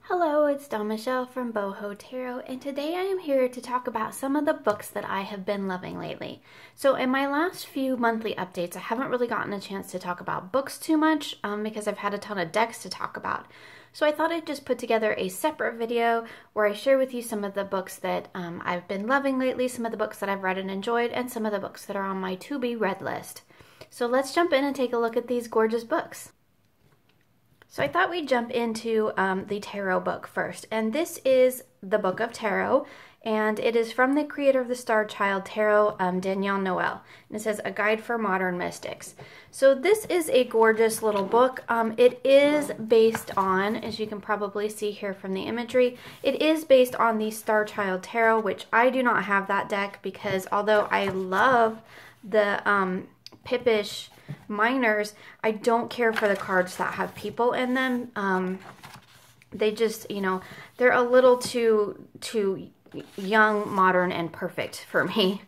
Hello, it's Dawn Michelle from Boho Tarot, and today I am here to talk about some of the books that I have been loving lately. So in my last few monthly updates, I haven't really gotten a chance to talk about books too much because I've had a ton of decks to talk about. So I thought I'd just put together a separate video where I share with you some of the books that I've been loving lately, some of the books that I've read and enjoyed, and some of the books that are on my to-be read list. So let's jump in and take a look at these gorgeous books. So I thought we'd jump into the tarot book first, and this is the Book of Tarot, and it is from the creator of the Star Child Tarot, Danielle Noel, and it says A Guide for Modern Mystics. So this is a gorgeous little book. It is based on, as you can probably see here from the imagery, it is based on the Star Child Tarot, which I do not have that deck because although I love the Pippish minors, I don't care for the cards that have people in them. They just, you know, they're a little too young, modern, and perfect for me.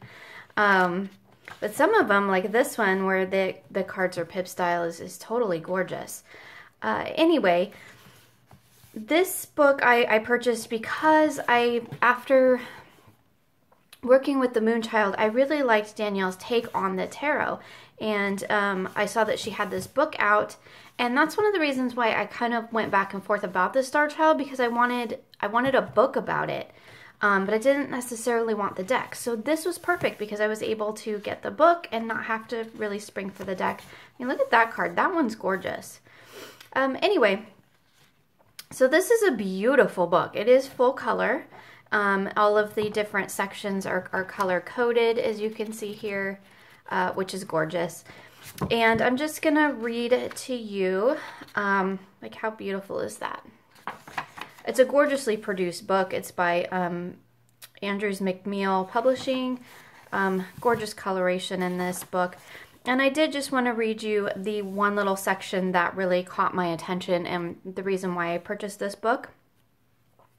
But some of them, like this one where the cards are pip style, is totally gorgeous. Anyway, this book I purchased because after working with the Moonchild, I really liked Danielle's take on the tarot, and I saw that she had this book out, and that's one of the reasons why I kind of went back and forth about the Star Child, because I wanted a book about it, but I didn't necessarily want the deck. So this was perfect because I was able to get the book and not have to really spring for the deck. I mean, look at that card. That one's gorgeous. Anyway, so this is a beautiful book. It is full color. All of the different sections are color coded, as you can see here, which is gorgeous. And I'm just gonna read it to you. Like, how beautiful is that? It's a gorgeously produced book. It's by Andrews McMeel Publishing. Gorgeous coloration in this book. And I did just want to read you the one little section that really caught my attention and the reason why I purchased this book.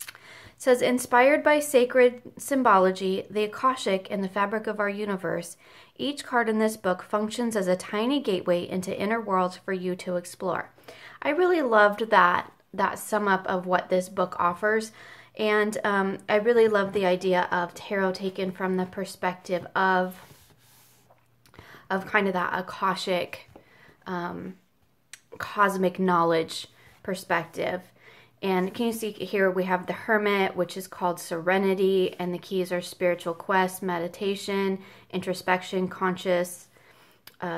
It says, inspired by sacred symbology, the Akashic, and the fabric of our universe, each card in this book functions as a tiny gateway into inner worlds for you to explore. I really loved that sum up of what this book offers, and I really love the idea of tarot taken from the perspective of kind of that Akashic, cosmic knowledge perspective. And can you see here we have the Hermit, which is called Serenity, and the keys are spiritual quest, meditation, introspection, conscious,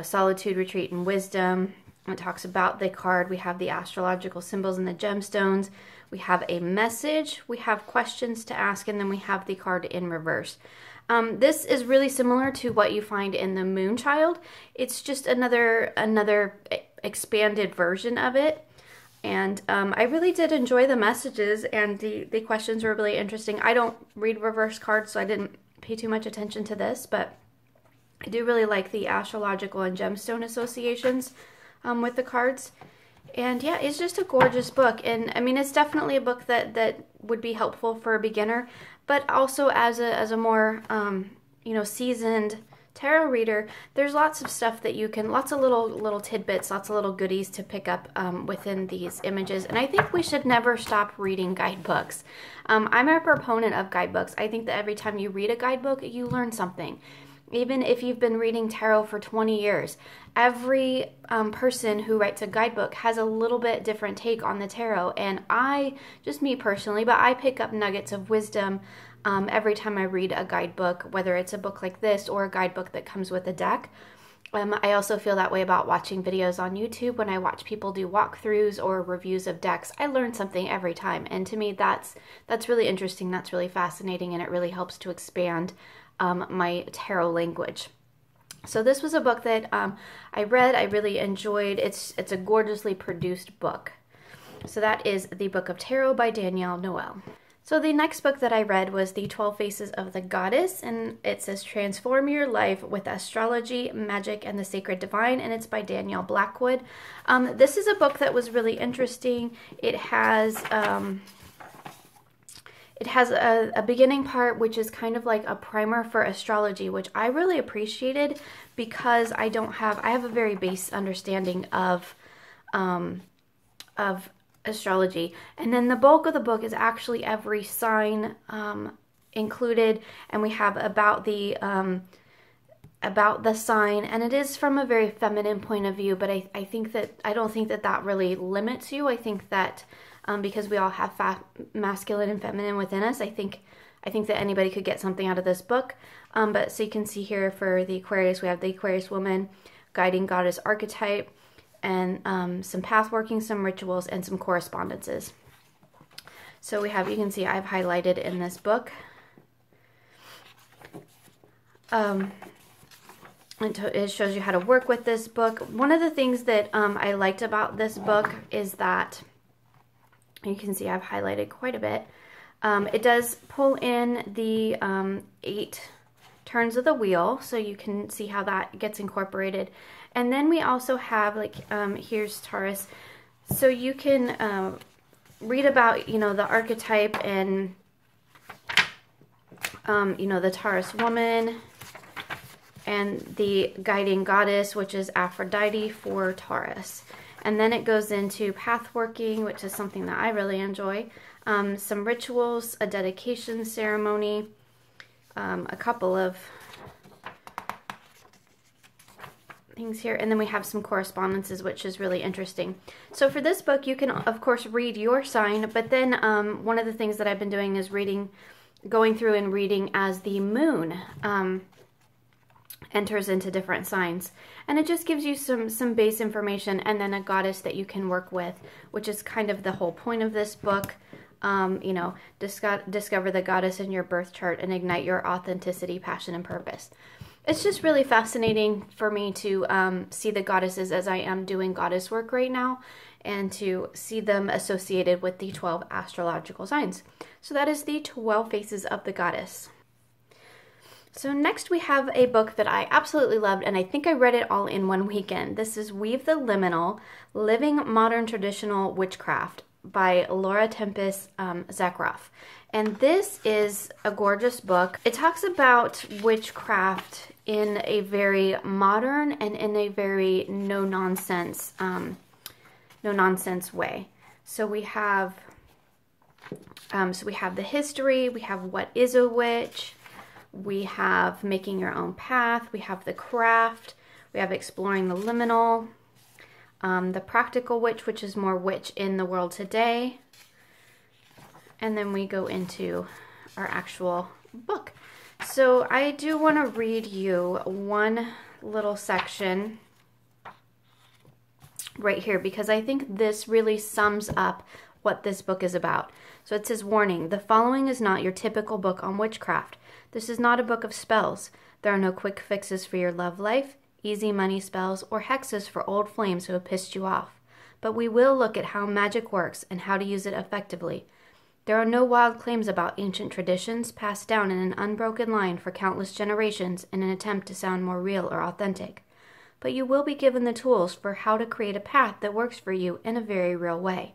solitude, retreat, and wisdom. It talks about the card. We have the astrological symbols and the gemstones. We have a message. We have questions to ask, and then we have the card in reverse. This is really similar to what you find in the Moonchild. It's just another expanded version of it. And I really did enjoy the messages, and the questions were really interesting. I don't read reverse cards, so I didn't pay too much attention to this, but I do really like the astrological and gemstone associations with the cards. And yeah, it's just a gorgeous book. And I mean, it's definitely a book that would be helpful for a beginner, but also as a more you know, seasoned tarot reader, there's lots of stuff that you can, lots of little tidbits, lots of little goodies to pick up within these images. And I think we should never stop reading guidebooks. I'm a proponent of guidebooks. I think that every time you read a guidebook, you learn something. Even if you've been reading tarot for 20 years, every person who writes a guidebook has a little bit different take on the tarot. And just me personally, but I pick up nuggets of wisdom every time I read a guidebook, whether it's a book like this or a guidebook that comes with a deck. I also feel that way about watching videos on YouTube. When I watch people do walkthroughs or reviews of decks, I learn something every time. And to me, that's really interesting, that's really fascinating, and it really helps to expand my tarot language. So this was a book that I read, I really enjoyed. It's a gorgeously produced book. So that is the Book of Tarot by Danielle Noel. So the next book that I read was The 12 Faces of the Goddess, and it says Transform Your Life with Astrology, Magic, and the Sacred Divine, and it's by Danielle Blackwood. This is a book that was really interesting. It has a beginning part, which is kind of like a primer for astrology, which I really appreciated because I have a very base understanding of astrology. And then the bulk of the book is actually every sign included, and we have about the sign, and it is from a very feminine point of view, but I don't think that really limits you. I think that because we all have masculine and feminine within us, I think that anybody could get something out of this book. But so you can see here for the Aquarius, we have the Aquarius woman, guiding goddess archetype, and some path working, some rituals, and some correspondences. So we have, you can see I've highlighted in this book. It shows you how to work with this book. One of the things that I liked about this book is that, you can see I've highlighted quite a bit. It does pull in the 8 turns of the wheel, so you can see how that gets incorporated. And then we also have, like, here's Taurus. So you can read about, you know, the archetype and, you know, the Taurus woman and the guiding goddess, which is Aphrodite for Taurus. And then it goes into path working, which is something that I really enjoy. Some rituals, a dedication ceremony, a couple of things here, and then we have some correspondences, which is really interesting. So for this book, you can of course read your sign, but then one of the things that I've been doing is going through and reading as the moon enters into different signs, and it just gives you some base information, and then a goddess that you can work with, which is kind of the whole point of this book. You know, discover the goddess in your birth chart and ignite your authenticity, passion, and purpose. It's just really fascinating for me to see the goddesses as I am doing goddess work right now, and to see them associated with the 12 astrological signs. So that is the 12 faces of the goddess. So next we have a book that I absolutely loved, and I think I read it all in one weekend. This is Weve the Liminal, Living Modern Traditional Witchcraft by Laura Tempest Zakroff. And this is a gorgeous book. It talks about witchcraft in a very modern and in a very no-nonsense way. So we have the history, we have what is a witch, we have making your own path, we have the craft, we have exploring the liminal, the practical witch, which is more witch in the world today. And then we go into our actual book. So I do want to read you one little section right here, because I think this really sums up what this book is about. So it says, warning, the following is not your typical book on witchcraft. This is not a book of spells. There are no quick fixes for your love life, easy money spells, or hexes for old flames who have pissed you off. But we will look at how magic works and how to use it effectively. There are no wild claims about ancient traditions passed down in an unbroken line for countless generations in an attempt to sound more real or authentic. But you will be given the tools for how to create a path that works for you in a very real way.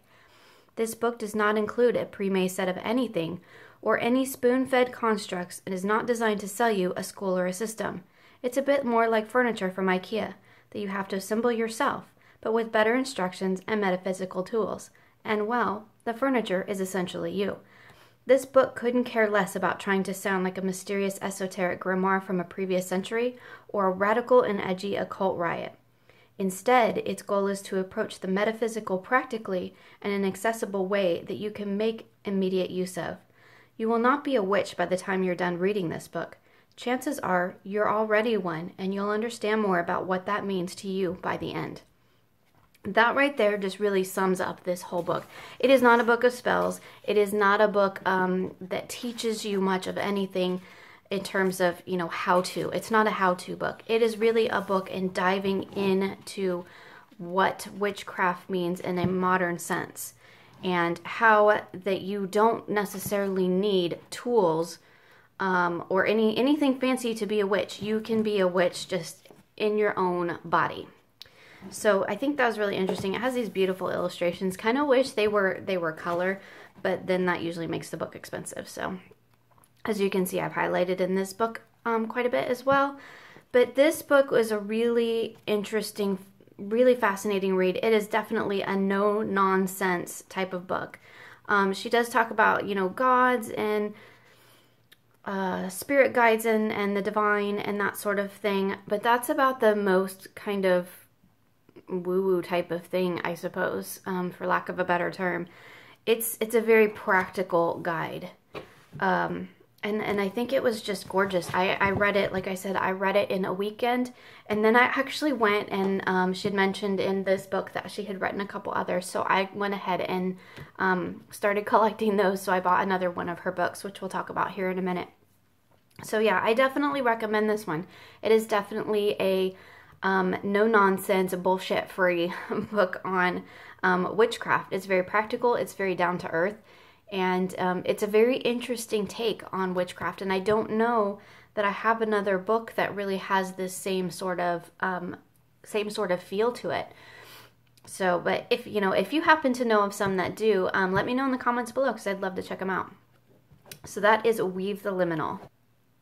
This book does not include a pre-made set of anything or any spoon-fed constructs, and is not designed to sell you a school or a system. It's a bit more like furniture from IKEA that you have to assemble yourself, but with better instructions and metaphysical tools. And well, the furniture is essentially you. This book couldn't care less about trying to sound like a mysterious esoteric grimoire from a previous century or a radical and edgy occult riot. Instead, its goal is to approach the metaphysical practically in an accessible way that you can make immediate use of. You will not be a witch by the time you're done reading this book. Chances are you're already one, and you'll understand more about what that means to you by the end. That right there just really sums up this whole book. It is not a book of spells. It is not a book that teaches you much of anything in terms of, you know, how to. It's not a how-to book. It is really a book in diving into what witchcraft means in a modern sense, and how that you don't necessarily need tools or anything fancy to be a witch. You can be a witch just in your own body. So I think that was really interesting. It has these beautiful illustrations. Kind of wish they were color, but then that usually makes the book expensive. So as you can see, I've highlighted in this book quite a bit as well. But this book was a really interesting really fascinating read. It is definitely a no-nonsense type of book. She does talk about, you know, gods and spirit guides and the divine and that sort of thing, but that's about the most kind of woo-woo type of thing, I suppose, for lack of a better term. It's a very practical guide. And I think it was just gorgeous. I read it, like I said, I read it in a weekend, and then I actually went and she had mentioned in this book that she had written a couple others, so I went ahead and started collecting those, so I bought another one of her books, which we'll talk about here in a minute. So yeah, I definitely recommend this one. It is definitely a no-nonsense, bullshit-free book on witchcraft. It's very practical, it's very down-to-earth, and it's a very interesting take on witchcraft, and I don't know that I have another book that really has this same sort of feel to it. So, but if you happen to know of some that do, let me know in the comments below, because I'd love to check them out. So that is Weve the Liminal.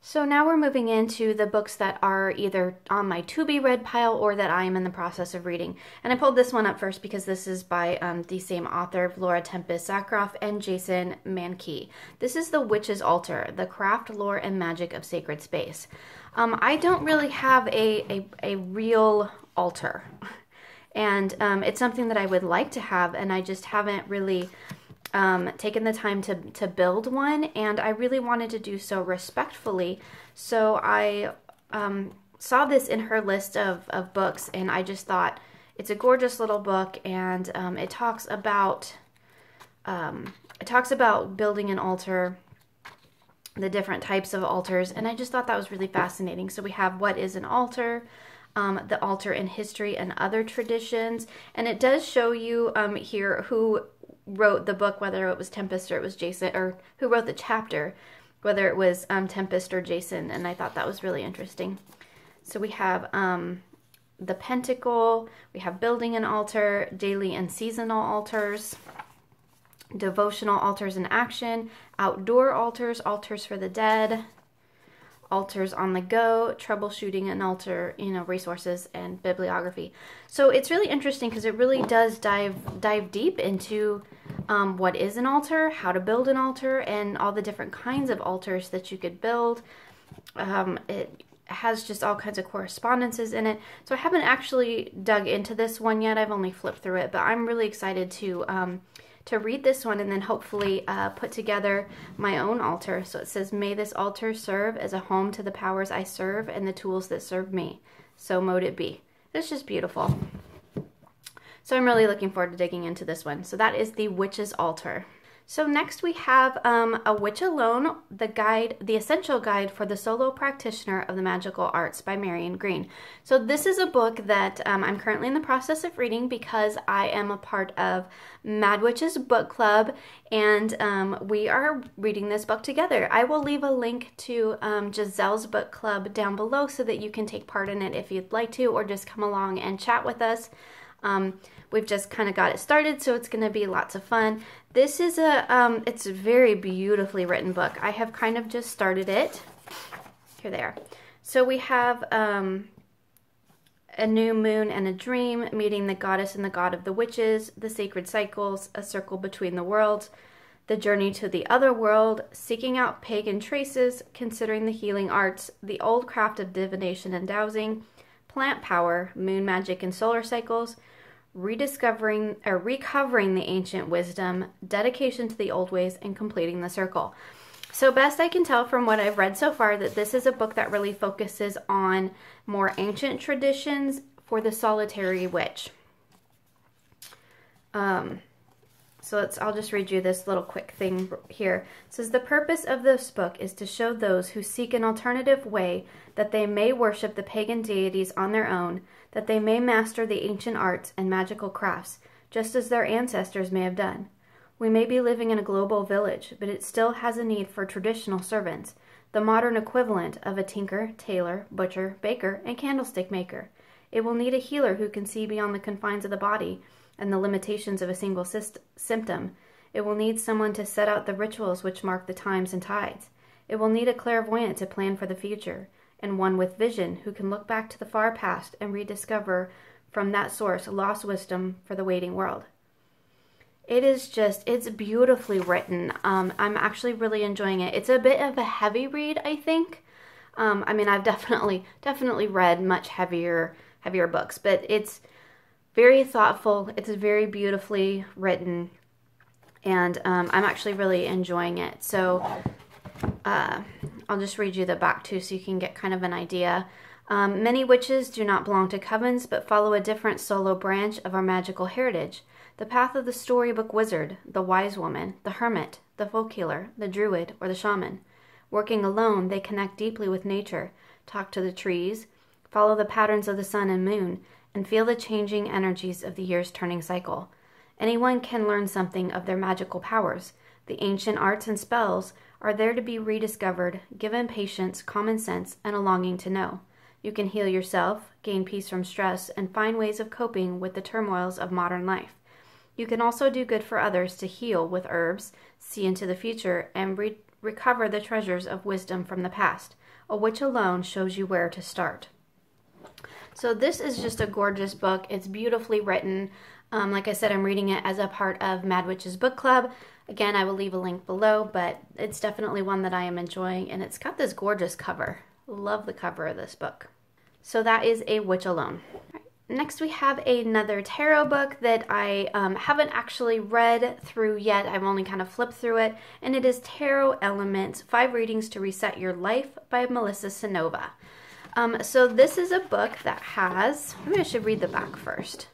So now we're moving into the books that are either on my to-be-read pile or that I am in the process of reading. And I pulled this one up first because this is by the same author, Laura Tempest Zakroff and Jason Mankey. This is The Witch's Altar, The Craft, Lore, and Magic of Sacred Space. I don't really have a real altar. And it's something that I would like to have, and I just haven't really taken the time to build one, and I really wanted to do so respectfully. So I saw this in her list of books, and I just thought it's a gorgeous little book, and it talks about building an altar, the different types of altars, and I just thought that was really fascinating. So we have what is an altar, the altar in history and other traditions, and it does show you here who wrote the book, whether it was Tempest or it was Jason, or who wrote the chapter, whether it was Tempest or Jason, and I thought that was really interesting. So we have the pentacle, we have building an altar, daily and seasonal altars, devotional altars in action, outdoor altars, altars for the dead, altars on the go, troubleshooting an altar, resources and bibliography. So it's really interesting because it really does dive deep into what is an altar, how to build an altar, and all the different kinds of altars that you could build. It has just all kinds of correspondences in it. So I haven't actually dug into this one yet. I've only flipped through it, but I'm really excited to read this one and then hopefully put together my own altar. So it says, may this altar serve as a home to the powers I serve and the tools that serve me. So mote it be. It's just beautiful. So I'm really looking forward to digging into this one. So that is The Witch's Altar. So next we have A Witch Alone, the Essential Guide for the Solo Practitioner of the Magical Arts by Marion Green. So this is a book that I'm currently in the process of reading because I am a part of Mad Witch's book club, and we are reading this book together. I will leave a link to Giselle's book club down below so that you can take part in it if you'd like to, or just come along and chat with us. We've just kind of got it started, so it's going to be lots of fun. This is it's a very beautifully written book. I have kind of just started it. Here they are. So we have a new moon and a dream, meeting the goddess and the god of the witches, the sacred cycles, a circle between the worlds, the journey to the other world, seeking out pagan traces, considering the healing arts, the old craft of divination and dowsing, plant power, moon magic and solar cycles, recovering the ancient wisdom, dedication to the old ways, and completing the circle. So best I can tell from what I've read so far, that this is a book that really focuses on more ancient traditions for the solitary witch. I'll just read you this little quick thing here. It says, the purpose of this book is to show those who seek an alternative way that they may worship the pagan deities on their own, that they may master the ancient arts and magical crafts, just as their ancestors may have done. We may be living in a global village, but it still has a need for traditional servants, the modern equivalent of a tinker, tailor, butcher, baker, and candlestick maker. It will need a healer who can see beyond the confines of the body and the limitations of a single symptom. It will need someone to set out the rituals which mark the times and tides. It will need a clairvoyant to plan for the future, and one with vision who can look back to the far past and rediscover from that source, lost wisdom for the waiting world. It is just, it's beautifully written. I'm actually really enjoying it. It's a bit of a heavy read, I think. I mean, I've definitely read much heavier books, but it's very thoughtful. It's very beautifully written, and I'm actually really enjoying it. So I'll just read you the back too, so you can get kind of an idea. Many witches do not belong to covens, but follow a different solo branch of our magical heritage. The path of the storybook wizard, the wise woman, the hermit, the folk healer, the druid, or the shaman. Working alone, they connect deeply with nature, talk to the trees, follow the patterns of the sun and moon, and feel the changing energies of the year's turning cycle. Anyone can learn something of their magical powers. The ancient arts and spells are there to be rediscovered, given patience, common sense, and a longing to know. You can heal yourself, gain peace from stress, and find ways of coping with the turmoils of modern life. You can also do good for others to heal with herbs, see into the future, and recover the treasures of wisdom from the past. A witch alone shows you where to start. So this is just a gorgeous book. It's beautifully written. Like I said, I'm reading it as a part of Mad Witch's Book Club. Again, I will leave a link below, but it's definitely one that I am enjoying, and it's got this gorgeous cover. Love the cover of this book. So that is A Witch Alone. Next, we have another tarot book that I haven't actually read through yet. I've only kind of flipped through it, and it is Tarot Elements, 5 Readings to Reset Your Life by Melissa Sanova. So this is a book that has, maybe I should read the back first.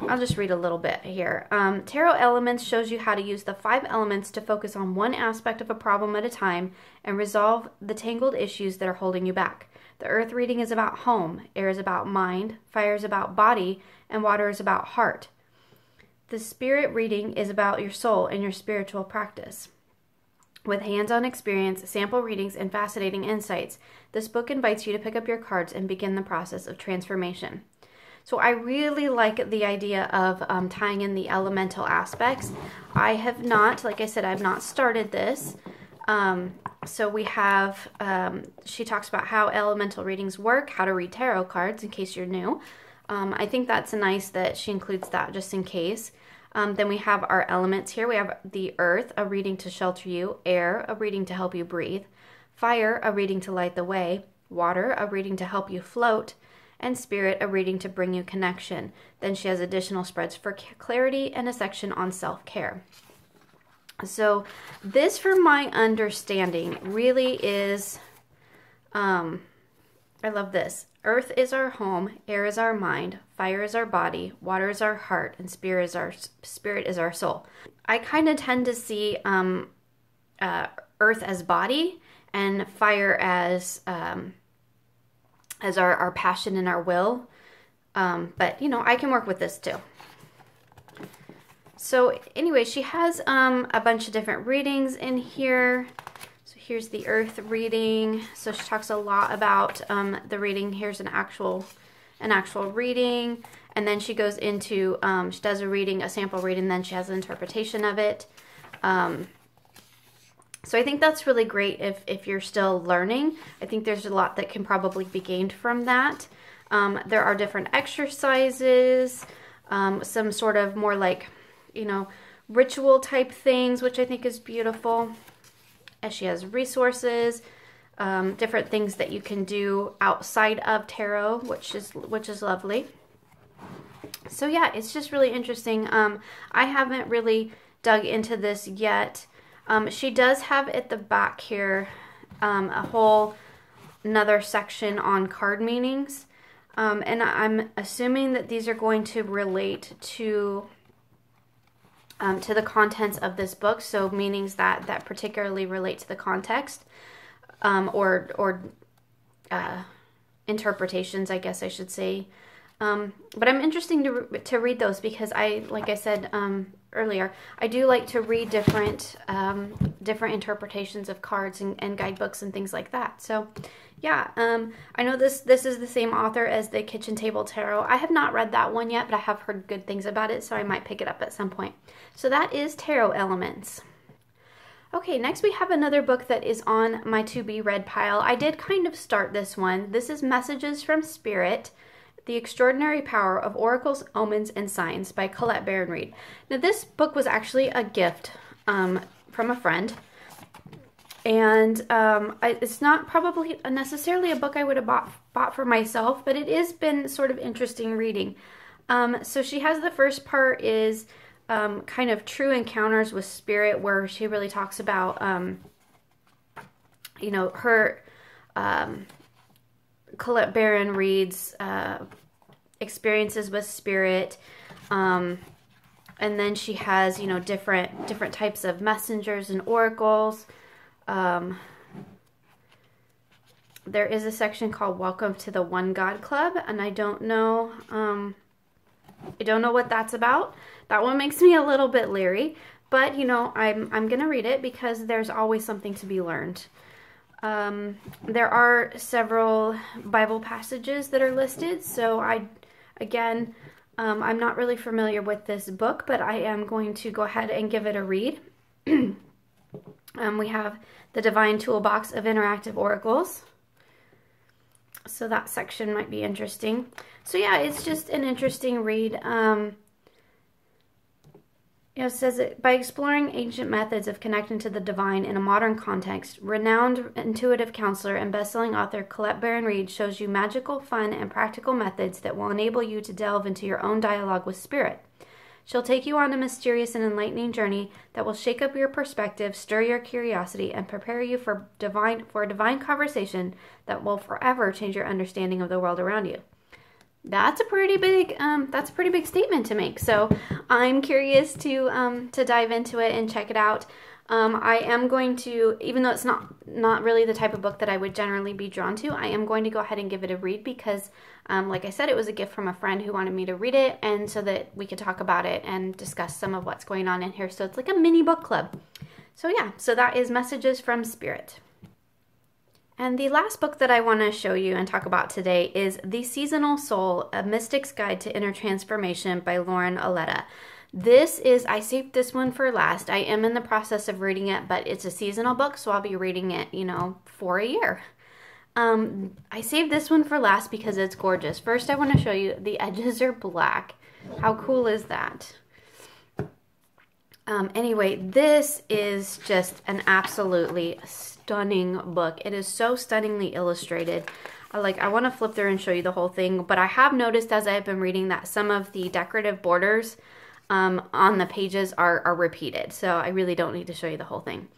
I'll just read a little bit here. Tarot Elements shows you how to use the 5 elements to focus on one aspect of a problem at a time and resolve the tangled issues that are holding you back. The earth reading is about home, air is about mind, fire is about body, and water is about heart. The spirit reading is about your soul and your spiritual practice. With hands-on experience, sample readings, and fascinating insights, this book invites you to pick up your cards and begin the process of transformation. So I really like the idea of tying in the elemental aspects. I have not, like I said, I've not started this. So we have, she talks about how elemental readings work, how to read tarot cards in case you're new. I think that's nice that she includes that just in case. Then we have our elements here. We have the earth, a reading to shelter you, air, a reading to help you breathe, fire, a reading to light the way, water, a reading to help you float, and spirit, a reading to bring you connection. Then she has additional spreads for clarity and a section on self-care. So this, from my understanding, really is, I love this. Earth is our home, air is our mind, fire is our body, water is our heart, and spirit is our soul. I kind of tend to see earth as body and fire as our passion and our will. But, you know, I can work with this too. So anyway, she has a bunch of different readings in here. So here's the earth reading. So she talks a lot about the reading. Here's an actual reading. And then she goes into, she does a reading, a sample reading, then she has an interpretation of it. So I think that's really great if you're still learning. I think there's a lot that can probably be gained from that. There are different exercises, some sort of more like, you know, ritual type things, which I think is beautiful. As she has resources, different things that you can do outside of tarot, which is lovely. So yeah, it's just really interesting. I haven't really dug into this yet. She does have at the back here a whole another section on card meanings, and I'm assuming that these are going to relate to the contents of this book, so meanings that particularly relate to the context, or interpretations, I guess I should say. But I'm interested to read those because like I said earlier, I do like to read different interpretations of cards and guidebooks and things like that. So yeah, I know this is the same author as the Kitchen Table Tarot. I have not read that one yet, but I have heard good things about it, so I might pick it up at some point. So that is Tarot Elements. Okay, next we have another book that is on my to-be-read pile. I did kind of start this one. This is Messages from Spirit. The Extraordinary Power of Oracles, Omens, and Signs by Colette Baron-Reid. Now, this book was actually a gift from a friend. And it's not probably necessarily a book I would have bought for myself, but it has been sort of interesting reading. So she has the first part is kind of true encounters with spirit, where she really talks about, you know, her Colette Baron-Reid's experiences with spirit, and then she has, you know, different types of messengers and oracles. There is a section called Welcome to the One God Club, and I don't know what that's about. That one makes me a little bit leery, but you know, I'm gonna read it because there's always something to be learned. There are several Bible passages that are listed, so I'm not really familiar with this book, but I am going to go ahead and give it a read. We have the Divine Toolbox of Interactive Oracles, so that section might be interesting. So yeah, it's just an interesting read. It says it, by exploring ancient methods of connecting to the divine in a modern context, renowned intuitive counselor and best-selling author Colette Baron-Reid shows you magical, fun, and practical methods that will enable you to delve into your own dialogue with spirit. She'll take you on a mysterious and enlightening journey that will shake up your perspective, stir your curiosity, and prepare you for a divine conversation that will forever change your understanding of the world around you. That's a pretty big statement to make. So I'm curious to dive into it and check it out. I am going to, even though it's not really the type of book that I would generally be drawn to, I am going to go ahead and give it a read because, like I said, it was a gift from a friend who wanted me to read it, and so that we could talk about it and discuss some of what's going on in here. So it's like a mini book club. So yeah, so that is Messages from Spirit. And the last book that I want to show you and talk about today is The Seasonal Soul, A Mystic's Guide to Inner Transformation by Lauren Aletta. I saved this one for last. I am in the process of reading it, but it's a seasonal book, so I'll be reading it, you know, for a year. I saved this one for last because it's gorgeous. First, I want to show you the edges are black. How cool is that? Anyway, this is just an absolutely stunning book. It is so stunningly illustrated. I want to flip through and show you the whole thing, but I have noticed as I have been reading that some of the decorative borders on the pages are repeated, so I really don't need to show you the whole thing.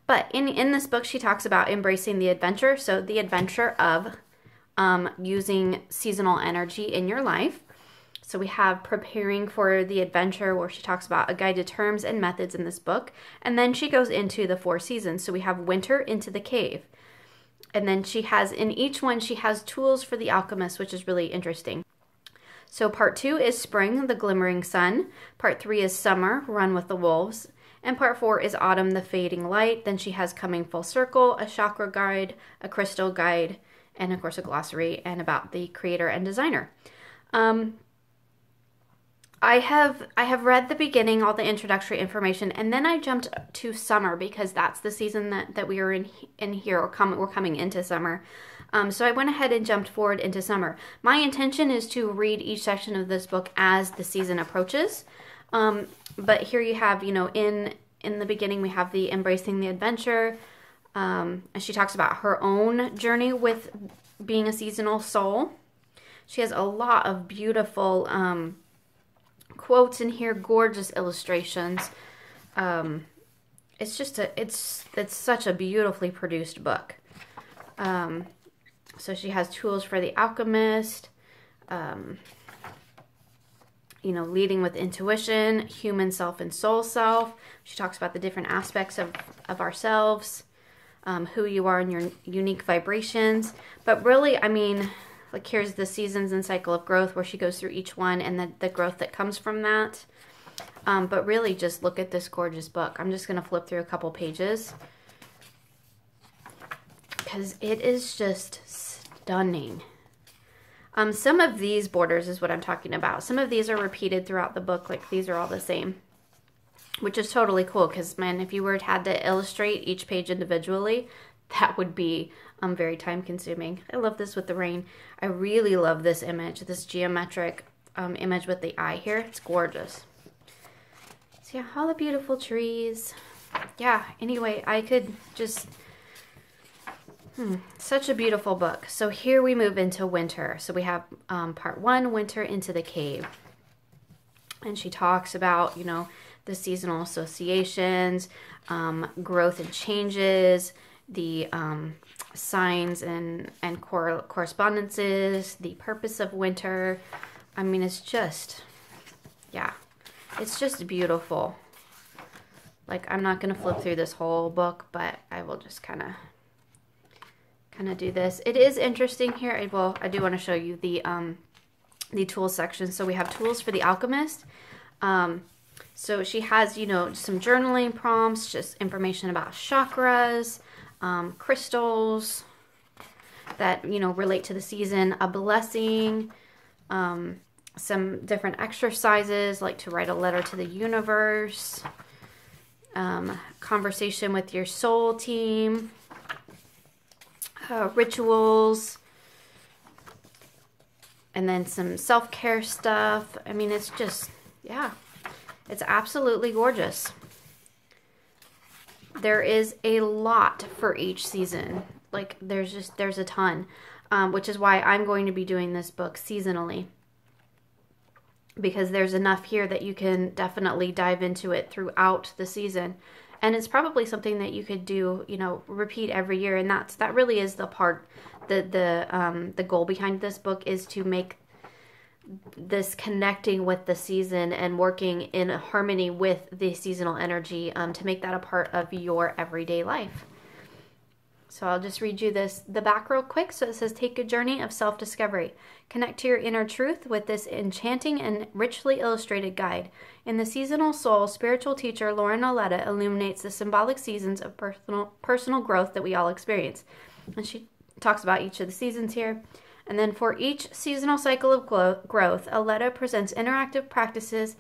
But in this book, she talks about embracing the adventure, so the adventure of using seasonal energy in your life. So we have preparing for the adventure, where she talks about a guide to terms and methods in this book. And then she goes into the 4 seasons. So we have winter, into the cave. And then in each one, she has tools for the alchemist, which is really interesting. So part 2 is spring, the glimmering sun. Part 3 is summer, run with the wolves. And part 4 is autumn, the fading light. Then she has coming full circle, a chakra guide, a crystal guide, and of course a glossary and about the creator and designer. I have read the beginning, all the introductory information, and then I jumped to summer because that's the season that we are in here, or we're coming into summer. So I went ahead and jumped forward into summer. My intention is to read each section of this book as the season approaches. But here you have, you know, in the beginning we have the embracing the adventure. And she talks about her own journey with being a seasonal soul. She has a lot of beautiful quotes in here, gorgeous illustrations. It's just it's such a beautifully produced book. So she has tools for the alchemist, you know, leading with intuition, human self and soul self. She talks about the different aspects of ourselves, who you are and your unique vibrations. But really, I mean, like here's the seasons and cycle of growth, where she goes through each one and the growth that comes from that. But really just look at this gorgeous book. I'm just going to flip through a couple pages because it is just stunning. Some of these borders is what I'm talking about. Some of these are repeated throughout the book, like these are all the same, which is totally cool because, man, if you had to illustrate each page individually, that would be very time consuming. I love this with the rain. I really love this image, this geometric image with the eye here. It's gorgeous. So yeah, all the beautiful trees. Yeah, anyway, I could just, such a beautiful book. So here we move into winter. So we have part 1, Winter into the Cave. And she talks about, you know, the seasonal associations, growth and changes, the signs and correspondences, the purpose of winter. I mean, it's just, yeah, it's just beautiful. Like, I'm not going to flip through this whole book, but I will just kind of do this. It is interesting here. I do want to show you the tools section. So we have tools for the alchemist. So she has, you know, some journaling prompts, just information about chakras, crystals that, you know, relate to the season, a blessing, some different exercises like to write a letter to the universe, conversation with your soul team, rituals, and then some self-care stuff. I mean, it's just, yeah, it's absolutely gorgeous. There is a lot for each season. Like, there's a ton, which is why I'm going to be doing this book seasonally, because there's enough here that you can definitely dive into it throughout the season. And it's probably something that you could do, you know, repeat every year. And that really is the part, the goal behind this book is to make this connecting with the season and working in harmony with the seasonal energy, to make that a part of your everyday life. So I'll just read you the back real quick. So it says, take a journey of self-discovery. Connect to your inner truth with this enchanting and richly illustrated guide. In the Seasonal Soul, spiritual teacher Lauren Aletta illuminates the symbolic seasons of personal growth that we all experience. And she talks about each of the seasons here. And then for each seasonal cycle of growth, Aletta presents interactive practices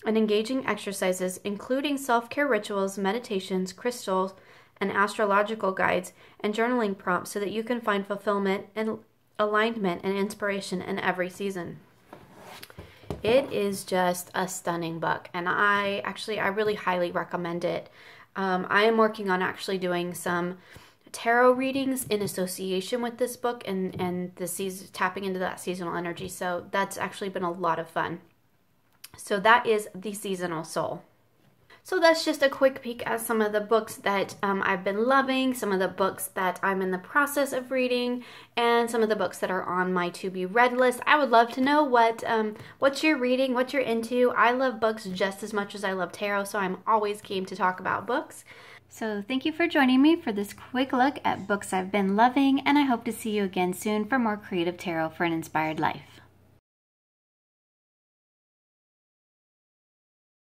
and engaging exercises, including self-care rituals, meditations, crystals, and astrological guides, and journaling prompts so that you can find fulfillment and alignment and inspiration in every season. It is just a stunning book, and I really highly recommend it. I am working on actually doing some tarot readings in association with this book and the season, tapping into that seasonal energy. So that's actually been a lot of fun. So that is The Seasonal Soul. So that's just a quick peek at some of the books that I've been loving, some of the books that I'm in the process of reading, and some of the books that are on my to-be-read list. I would love to know what you're reading, what you're into. I love books just as much as I love tarot, so I'm always keen to talk about books. So thank you for joining me for this quick look at books I've been loving, and I hope to see you again soon for more creative tarot for an inspired life.